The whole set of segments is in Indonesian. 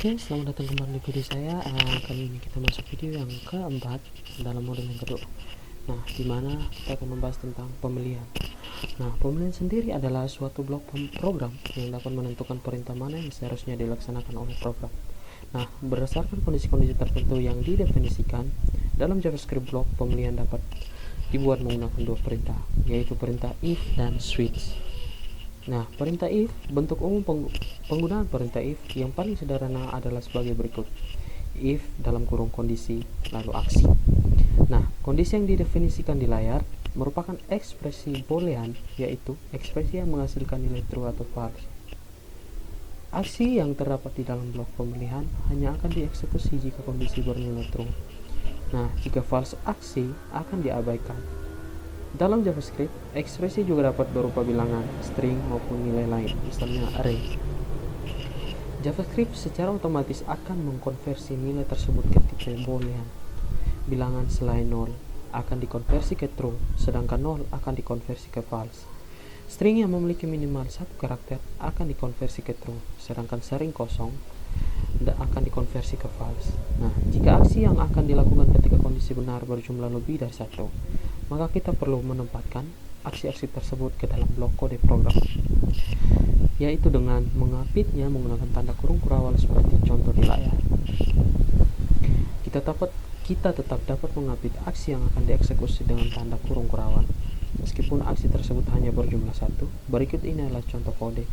Oke, selamat datang kembali di video saya. Kali ini kita masuk video yang keempat dalam model yang kedua. Nah, dimana kita akan membahas tentang pemilihan. Nah, pemilihan sendiri adalah suatu blok program yang dapat menentukan perintah mana yang seharusnya dilaksanakan oleh program. Nah, berdasarkan kondisi-kondisi tertentu yang didefinisikan dalam JavaScript, blok pemilihan dapat dibuat menggunakan dua perintah, yaitu perintah if dan switch. Nah, perintah if, bentuk umum penggunaan perintah if yang paling sederhana adalah sebagai berikut. If dalam kurung kondisi, lalu aksi. Nah, kondisi yang didefinisikan di layar merupakan ekspresi boolean, yaitu ekspresi yang menghasilkan nilai true atau false. Aksi yang terdapat di dalam blok pemilihan hanya akan dieksekusi jika kondisi bernilai true. Nah, jika false, aksi akan diabaikan. Dalam JavaScript, ekspresi juga dapat berupa bilangan, string, maupun nilai lain, misalnya array. JavaScript secara otomatis akan mengkonversi nilai tersebut ke tipe boolean. Bilangan selain 0 akan dikonversi ke true, sedangkan 0 akan dikonversi ke false. String yang memiliki minimal satu karakter akan dikonversi ke true, sedangkan string kosong akan dikonversi ke false. Nah, jika aksi yang akan dilakukan ketika kondisi benar berjumlah lebih dari satu, maka kita perlu menempatkan aksi-aksi tersebut ke dalam blok kode program, yaitu dengan mengapitnya menggunakan tanda kurung kurawal seperti contoh di layar. Kita tetap dapat mengapit aksi yang akan dieksekusi dengan tanda kurung kurawal, meskipun aksi tersebut hanya berjumlah satu. Berikut ini adalah contoh kode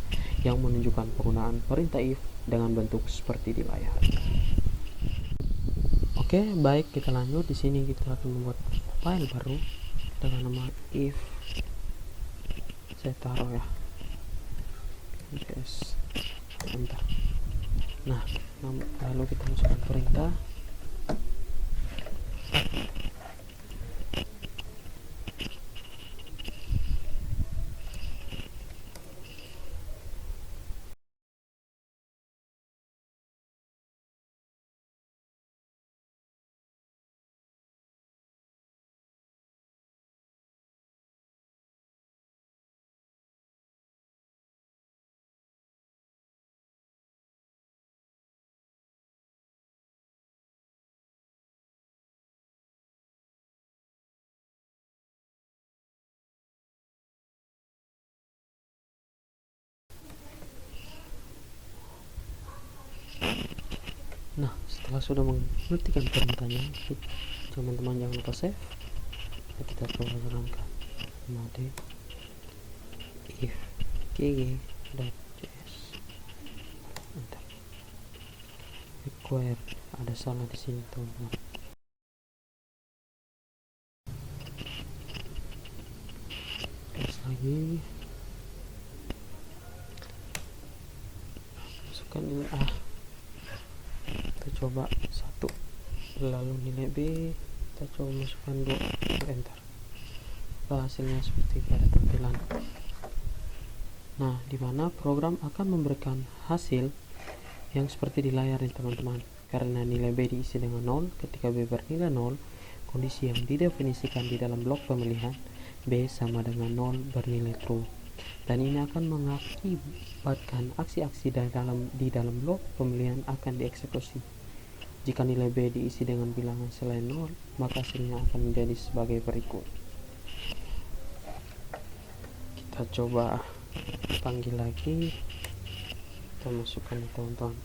yang menunjukkan penggunaan perintah if dengan bentuk seperti di layar. Oke, baik, kita lanjut. Di sini kita akan membuat file baru dengan nama if. Saya taruh ya, yes, enter. Nah, lalu kita masukkan perintah. Nah, setelah sudah mengetikkan perintahnya, teman-teman jangan lupa save. Kita coba jalankan mode if kg.js. Enter. Require, ada salah di sini teman-teman. Terus lagi masukkan nilai A, kita coba 1, lalu nilai B kita coba masukkan 2, enter. Hasilnya seperti pada tampilan. Nah, dimana program akan memberikan hasil yang seperti di layar nih teman-teman, karena nilai B diisi dengan 0. Ketika B bernilai 0, kondisi yang didefinisikan di dalam blok pemilihan B sama dengan 0 bernilai true, dan ini akan mengakibatkan aksi-aksi di dalam blok pemilihan akan dieksekusi. Jika nilai B diisi dengan bilangan selain 0, maka hasilnya akan menjadi sebagai berikut. Kita coba panggil lagi, kita masukkan teman-teman,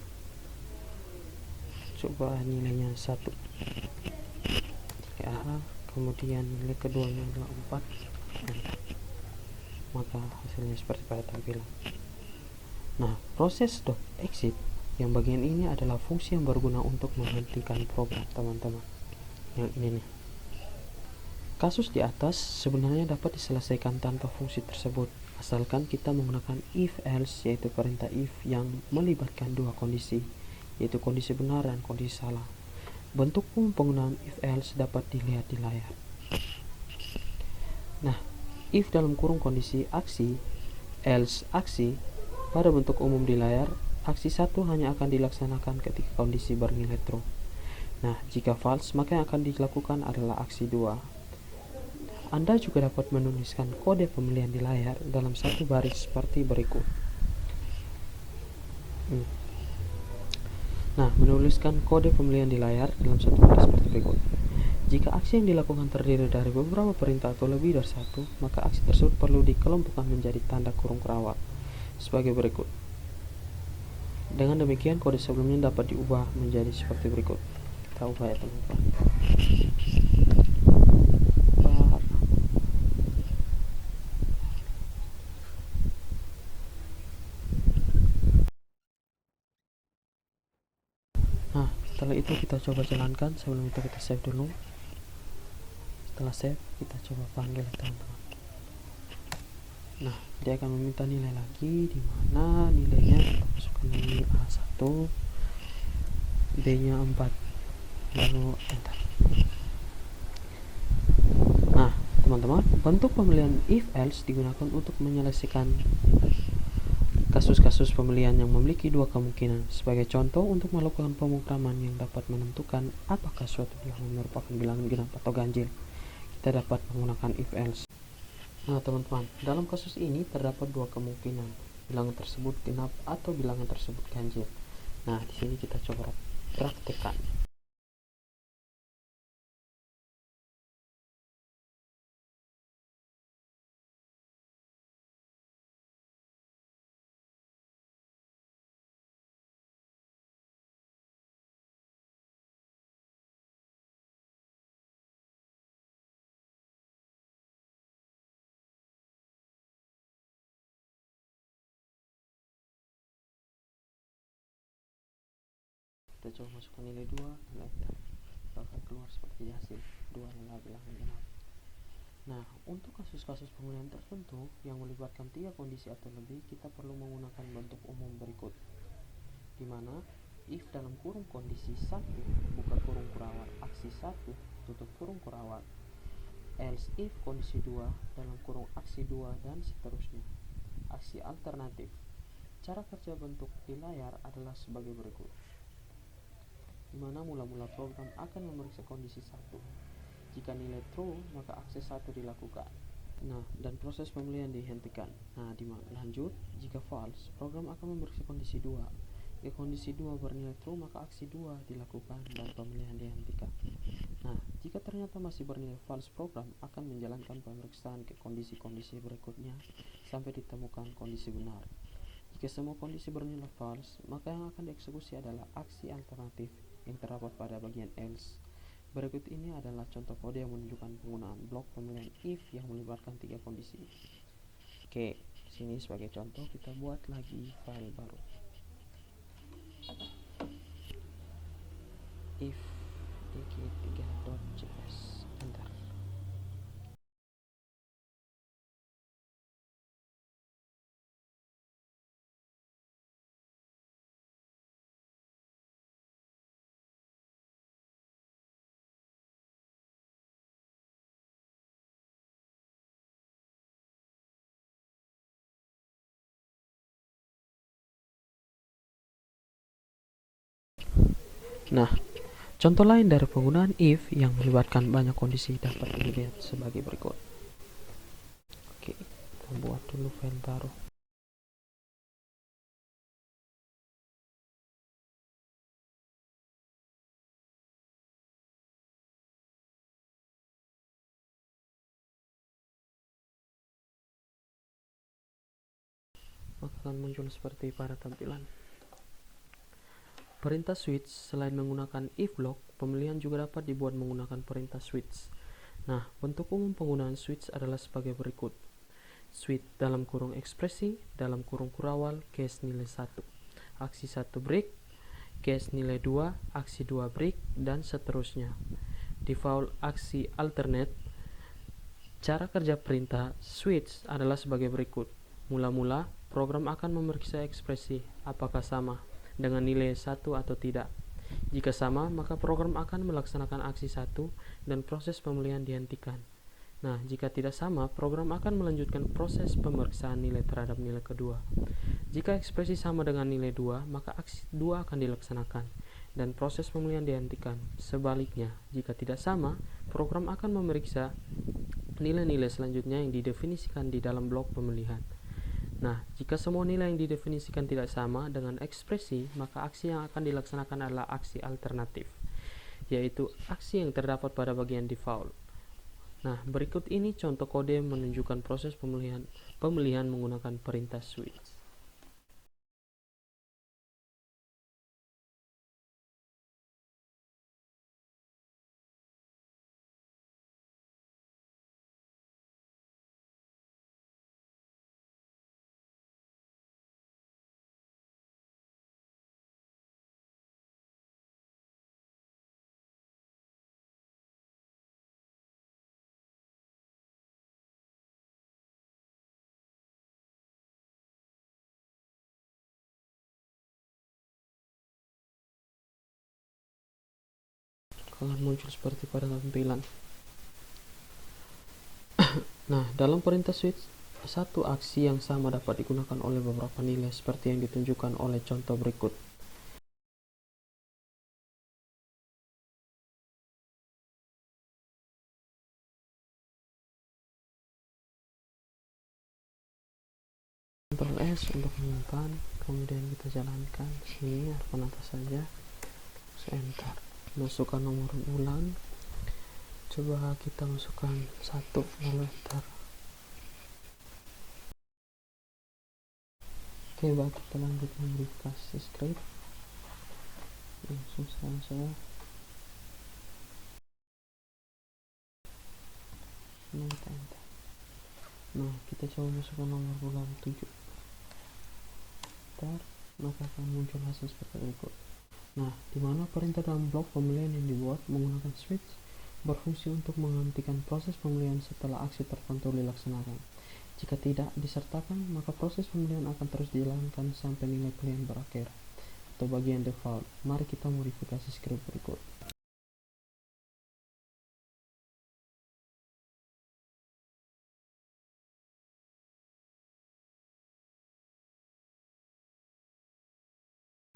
coba nilainya 1 ya, kemudian nilai keduanya adalah 4, maka hasilnya seperti pada tampilan. Nah, proses .exit yang bagian ini adalah fungsi yang berguna untuk menghentikan program teman-teman. Yang ini nih, kasus di atas sebenarnya dapat diselesaikan tanpa fungsi tersebut, asalkan kita menggunakan if else, yaitu perintah if yang melibatkan dua kondisi, yaitu kondisi benar dan kondisi salah. Bentuk umum penggunaan if else dapat dilihat di layar. Nah, if dalam kurung kondisi aksi, else aksi, pada bentuk umum di layar, aksi 1 hanya akan dilaksanakan ketika kondisi bernilai true. Nah, jika false, maka yang akan dilakukan adalah aksi 2. Anda juga dapat menuliskan kode pemilihan di layar dalam satu baris seperti berikut. Nah, menuliskan kode pemilihan di layar dalam satu kode seperti berikut. Jika aksi yang dilakukan terdiri dari beberapa perintah atau lebih dari satu, maka aksi tersebut perlu dikelompokkan menjadi tanda kurung kerawat sebagai berikut. Dengan demikian, kode sebelumnya dapat diubah menjadi seperti berikut. Kita ubah ya teman-teman. Nah, setelah itu kita coba jalankan. Sebelum itu kita save dulu. Setelah save, kita coba panggil teman-teman. Nah, dia akan meminta nilai lagi, di mana nilainya kita masukkan nilai A1, B-nya 4, lalu enter. Nah, teman-teman, bentuk pemilihan if else digunakan untuk menyelesaikan kasus-kasus pemilihan yang memiliki dua kemungkinan. Sebagai contoh, untuk melakukan pemrograman yang dapat menentukan apakah suatu bilangan merupakan bilangan genap atau ganjil, kita dapat menggunakan if else. Nah, teman-teman, dalam kasus ini terdapat dua kemungkinan, bilangan tersebut genap atau bilangan tersebut ganjil. Nah, di sini kita coba praktekkan. Kita coba masukkan nilai 2 dan enter. Bakal keluar seperti hasil 2 adalah bilangan genap. Nah, untuk kasus-kasus pemilihan tertentu yang melibatkan 3 kondisi atau lebih, kita perlu menggunakan bentuk umum berikut, di mana if dalam kurung kondisi 1 buka kurung kurawat aksi 1 tutup kurung kurawat, else if kondisi 2 dalam kurung aksi 2 dan seterusnya. Aksi alternatif. Cara kerja bentuk di layar adalah sebagai berikut, di mana mula-mula program akan memeriksa kondisi 1. Jika nilai true, maka aksi 1 dilakukan. Nah, dan proses pemilihan dihentikan. Nah, lanjut, jika false, program akan memeriksa kondisi 2. Jika kondisi 2 bernilai true, maka aksi 2 dilakukan dan pemilihan dihentikan. Nah, jika ternyata masih bernilai false, program akan menjalankan pemeriksaan ke kondisi-kondisi berikutnya sampai ditemukan kondisi benar. Jika semua kondisi bernilai false, maka yang akan dieksekusi adalah aksi alternatif yang terdapat pada bagian else. Berikut ini adalah contoh kode yang menunjukkan penggunaan blok pemilihan if yang melibatkan 3 kondisi. Oke, sini sebagai contoh kita buat lagi file baru. If ig3.js, enter. Nah, contoh lain dari penggunaan if yang melibatkan banyak kondisi dapat dilihat sebagai berikut. Oke, kita buat dulu file baru. Maka akan muncul seperti pada tampilan. Perintah switch selain menggunakan if block, pemilihan juga dapat dibuat menggunakan perintah switch. Nah, bentuk umum penggunaan switch adalah sebagai berikut. Switch dalam kurung ekspresi, dalam kurung kurawal, case nilai 1. Aksi 1 break, case nilai 2, aksi 2 break, dan seterusnya. Default aksi alternate. Cara kerja perintah switch adalah sebagai berikut. Mula-mula, program akan memeriksa ekspresi apakah sama dengan nilai 1 atau tidak. Jika sama, maka program akan melaksanakan aksi 1 dan proses pemilihan dihentikan. Nah, jika tidak sama, program akan melanjutkan proses pemeriksaan nilai terhadap nilai kedua. Jika ekspresi sama dengan nilai 2, maka aksi 2 akan dilaksanakan dan proses pemilihan dihentikan. Sebaliknya, jika tidak sama, program akan memeriksa nilai-nilai selanjutnya yang didefinisikan di dalam blok pemilihan. Nah, jika semua nilai yang didefinisikan tidak sama dengan ekspresi, maka aksi yang akan dilaksanakan adalah aksi alternatif, yaitu aksi yang terdapat pada bagian default. Nah, berikut ini contoh kode menunjukkan proses pemilihan menggunakan perintah switch. Akan muncul seperti pada tampilan. Nah, dalam perintah switch, satu aksi yang sama dapat digunakan oleh beberapa nilai seperti yang ditunjukkan oleh contoh berikut. Ctrl S untuk menyimpan, kemudian kita jalankan sini harapan atas saja, enter, masukkan nomor bulan, coba kita masukkan 1 lalu enter. Oke, baik, kita lanjut memodifikasi script langsung saja. Kita enter. Nah, kita coba masukkan nomor bulan 7 enter, maka akan muncul hasil seperti berikut. Nah, di mana perintah dalam blok pemilihan yang dibuat menggunakan switch berfungsi untuk menghentikan proses pemilihan setelah aksi tertentu dilaksanakan. Jika tidak disertakan, maka proses pemilihan akan terus dijalankan sampai nilai pilihan berakhir atau bagian default. Mari kita modifikasi script berikut.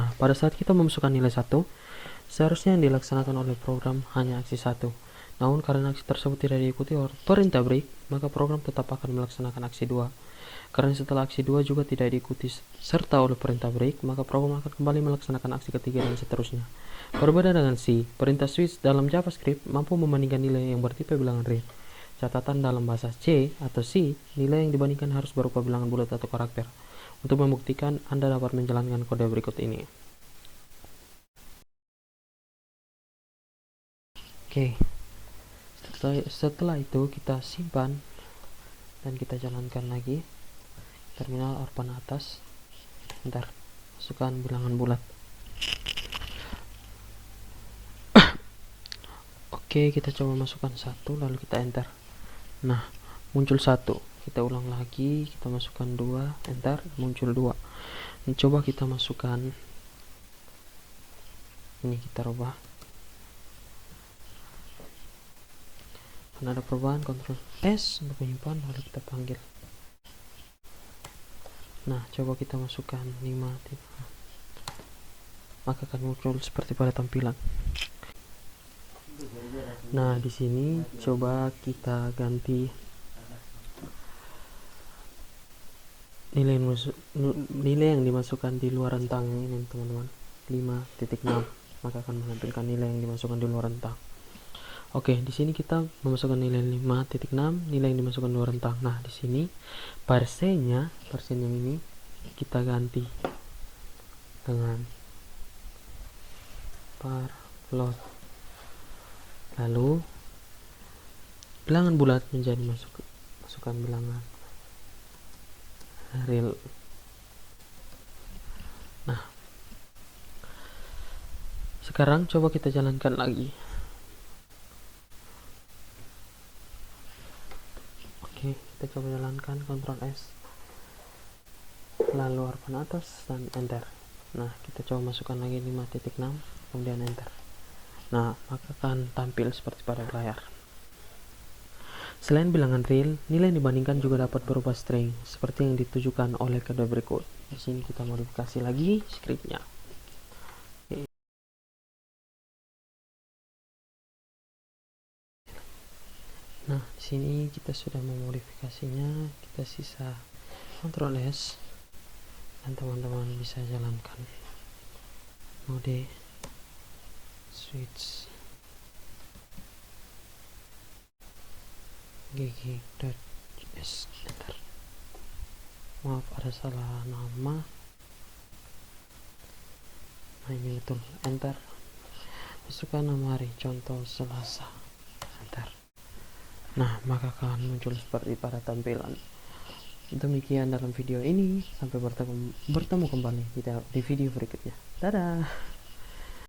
Nah, pada saat kita memasukkan nilai 1, seharusnya yang dilaksanakan oleh program hanya aksi 1. Namun karena aksi tersebut tidak diikuti oleh perintah break, maka program tetap akan melaksanakan aksi 2. Karena setelah aksi 2 juga tidak diikuti serta oleh perintah break, maka program akan kembali melaksanakan aksi ketiga dan seterusnya. Berbeda dengan C, perintah switch dalam JavaScript mampu membandingkan nilai yang bertipe bilangan real. Catatan dalam bahasa C atau C, nilai yang dibandingkan harus berupa bilangan bulat atau karakter. Untuk membuktikan, Anda dapat menjalankan kode berikut ini. Oke, setelah itu kita simpan dan kita jalankan lagi. Terminal harapan atas, ntar masukkan bilangan bulat. Oke, kita coba masukkan 1 lalu kita enter. Nah, muncul 1. Kita ulang lagi, kita masukkan 2, enter, muncul 2. Coba kita masukkan ini, kita rubah. Karena ada perubahan, Ctrl S untuk menyimpan lalu kita panggil. Nah, coba kita masukkan 5, maka akan muncul seperti pada tampilan. Nah, di sini coba kita ganti nilai yang dimasukkan di luar rentang ini, teman-teman. 5.6, maka akan menampilkan nilai yang dimasukkan di luar rentang. Oke, di sini kita memasukkan nilai 5.6, nilai yang dimasukkan di luar rentang. Nah, di sini persen yang ini kita ganti dengan par float. Lalu bilangan bulat menjadi masukkan bilangan real. Nah, sekarang coba kita jalankan lagi. Oke, kita coba jalankan, Ctrl S lalu harapan atas dan enter. Nah, kita coba masukkan lagi 5.6, kemudian enter. Nah, maka akan tampil seperti pada layar. Selain bilangan real, nilai yang dibandingkan juga dapat berupa string, seperti yang ditujukan oleh kode berikut. Di sini kita modifikasi lagi scriptnya. Nah, di sini kita sudah memodifikasinya, kita sisa Ctrl S, dan teman-teman bisa jalankan mode switch gg.s, enter. Maaf ada salah nama. Nah ini betul, enter. Masukkan nama hari, contoh Selasa, enter. Nah maka akan muncul seperti pada tampilan. Demikian dalam video ini, sampai bertemu kembali di video berikutnya. Dadah.